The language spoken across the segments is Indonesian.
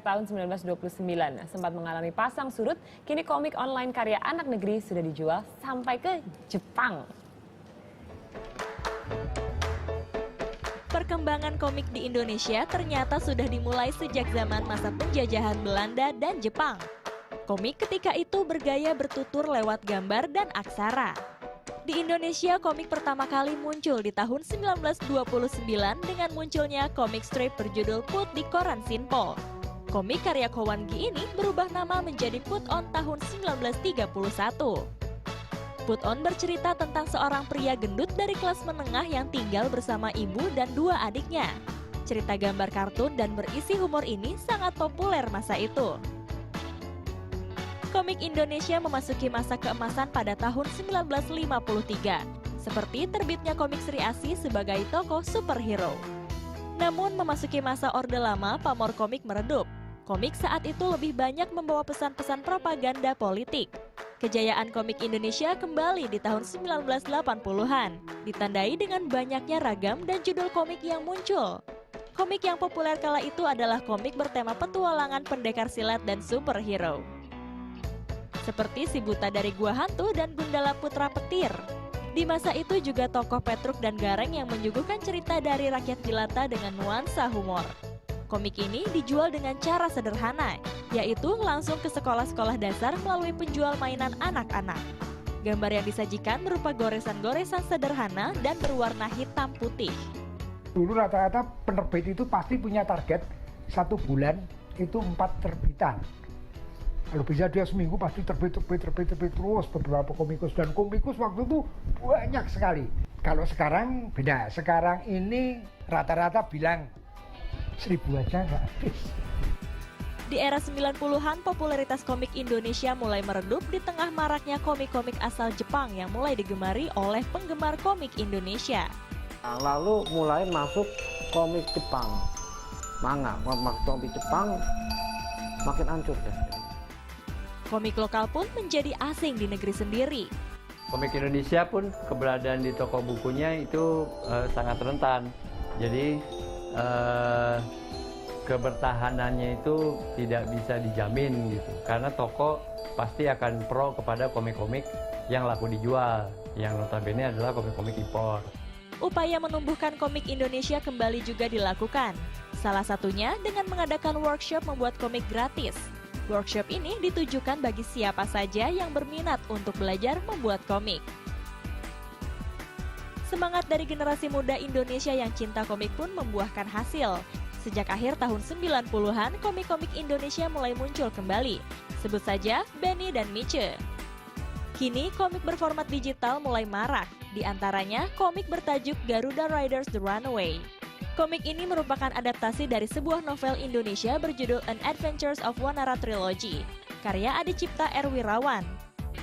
tahun 1929. Sempat mengalami pasang surut, kini komik online karya anak negeri sudah dijual sampai ke Jepang. Perkembangan komik di Indonesia ternyata sudah dimulai sejak zaman masa penjajahan Belanda dan Jepang. Komik ketika itu bergaya bertutur lewat gambar dan aksara. Di Indonesia, komik pertama kali muncul di tahun 1929 dengan munculnya komik strip berjudul Put di koran Sinpol. Komik karya Kowangi ini berubah nama menjadi Put On tahun 1931. Put On bercerita tentang seorang pria gendut dari kelas menengah yang tinggal bersama ibu dan dua adiknya. Cerita gambar kartun dan berisi humor ini sangat populer masa itu. Komik Indonesia memasuki masa keemasan pada tahun 1953, seperti terbitnya komik Sri Asih sebagai tokoh superhero. Namun memasuki masa Orde Lama, pamor komik meredup. Komik saat itu lebih banyak membawa pesan-pesan propaganda politik. Kejayaan komik Indonesia kembali di tahun 1980-an, ditandai dengan banyaknya ragam dan judul komik yang muncul. Komik yang populer kala itu adalah komik bertema petualangan pendekar silat dan superhero. Seperti Si Buta dari Gua Hantu dan Gundala Putra Petir. Di masa itu juga tokoh Petruk dan Gareng yang menyuguhkan cerita dari rakyat jelata dengan nuansa humor. Komik ini dijual dengan cara sederhana, yaitu langsung ke sekolah-sekolah dasar melalui penjual mainan anak-anak. Gambar yang disajikan berupa goresan-goresan sederhana dan berwarna hitam putih. Dulu rata-rata penerbit itu pasti punya target 1 bulan itu 4 terbitan. Kalau bisa dia seminggu pasti terbit terus beberapa komikus, dan komikus waktu itu banyak sekali. Kalau sekarang beda, sekarang ini rata-rata bilang 1000 aja nggak habis. Di era 90-an, popularitas komik Indonesia mulai meredup di tengah maraknya komik-komik asal Jepang yang mulai digemari oleh penggemar komik Indonesia. Lalu mulai masuk komik Jepang, manga, komik Jepang makin hancur deh. Komik lokal pun menjadi asing di negeri sendiri. Komik Indonesia pun keberadaan di toko bukunya itu sangat rentan. Jadi kebertahanannya itu tidak bisa dijamin gitu. Karena toko pasti akan pro kepada komik-komik yang laku dijual, yang notabene adalah komik-komik impor. Upaya menumbuhkan komik Indonesia kembali juga dilakukan. Salah satunya dengan mengadakan workshop membuat komik gratis. Workshop ini ditujukan bagi siapa saja yang berminat untuk belajar membuat komik. Semangat dari generasi muda Indonesia yang cinta komik pun membuahkan hasil. Sejak akhir tahun 90-an, komik-komik Indonesia mulai muncul kembali. Sebut saja Benny dan Miche. Kini komik berformat digital mulai marak, di antaranya komik bertajuk Garuda Riders The Runaway. Komik ini merupakan adaptasi dari sebuah novel Indonesia berjudul An Adventures of Wanara Trilogy, karya Adi Cipta R. Wirawan.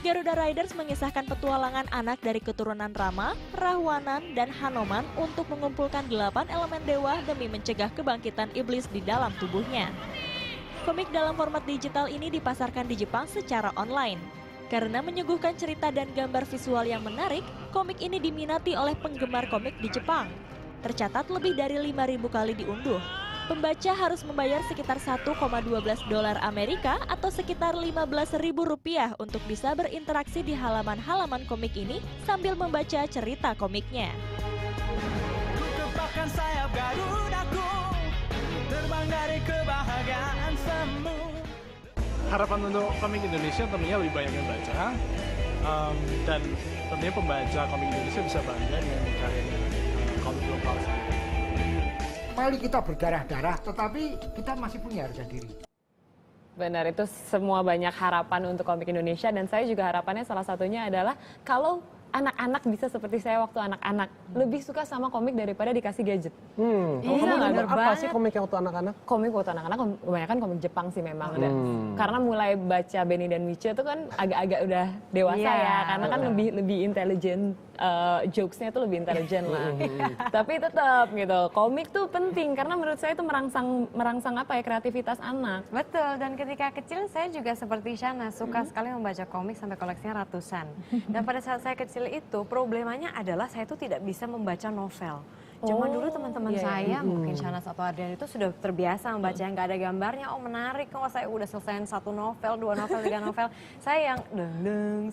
Garuda Riders mengisahkan petualangan anak dari keturunan Rama, Rahwanan, dan Hanoman untuk mengumpulkan 8 elemen dewa demi mencegah kebangkitan iblis di dalam tubuhnya. Komik dalam format digital ini dipasarkan di Jepang secara online. Karena menyuguhkan cerita dan gambar visual yang menarik, komik ini diminati oleh penggemar komik di Jepang. Tercatat lebih dari 5.000 kali diunduh. Pembaca harus membayar sekitar 1,12 dolar Amerika atau sekitar Rp15.000 untuk bisa berinteraksi di halaman-halaman komik ini sambil membaca cerita komiknya. Kutepakkan sayap Garudaku, terbang dari kebahagiaan semu. Harapan untuk komik Indonesia tentunya lebih banyak yang baca, dan tentunya pembaca komik Indonesia bisa bangga dengan karyanya komik lokal. Mari kita berdarah-darah, tetapi kita masih punya harga diri. Benar, itu semua banyak harapan untuk komik Indonesia, dan saya juga harapannya salah satunya adalah kalau anak-anak bisa seperti saya waktu anak-anak, lebih suka sama komik daripada dikasih gadget. Kamu apa sih komik yang waktu anak-anak? Komik waktu anak-anak kebanyakan komik Jepang sih memang. Karena mulai baca Benny dan Miche itu kan agak-agak udah dewasa ya, karena kan lebih intelijen, jokesnya itu lebih intelijen lah. Tapi tetap gitu, komik tuh penting karena menurut saya itu merangsang apa ya, kreativitas anak. Betul, dan ketika kecil saya juga seperti Shana, suka sekali membaca komik sampai koleksinya ratusan. Dan pada saat saya kecil itu problemanya adalah saya tuh tidak bisa membaca novel. Zaman dulu teman-teman iya, iya. saya, mungkin Shanas atau Adrian itu sudah terbiasa membaca yang nggak ada gambarnya. Oh menarik, kok saya udah selesaiin 1 novel, 2 novel, 3 novel. Saya yang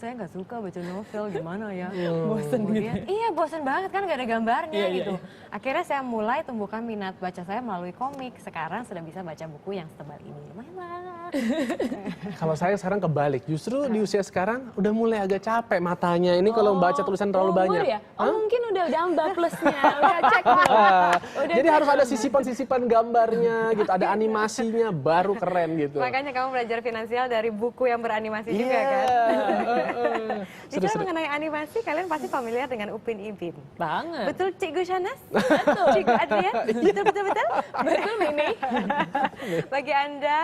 saya nggak suka baca novel, gimana ya? Bosen gitu. Iya bosen banget kan nggak ada gambarnya Iya, iya, gitu. Akhirnya saya mulai tumbuhkan minat baca saya melalui komik. Sekarang sudah bisa baca buku yang setebal ini. Lumayan lah. Kalau saya sekarang kebalik, justru di usia sekarang udah mulai agak capek matanya. Ini kalau membaca tulisan terlalu umur banyak. Ya? Oh Hah? mungkin udah ambang plusnya, udah cek. Jadi harus ada sisipan-sisipan gambarnya gitu, ada animasinya, baru keren gitu. Makanya kamu belajar finansial dari buku yang beranimasi juga kan. Bicara mengenai animasi, kalian pasti familiar dengan Upin Ipin. Banget. Betul Cikgu Shanas? Betul. Cikgu Adrian? Betul. Betul ini. Bagi Anda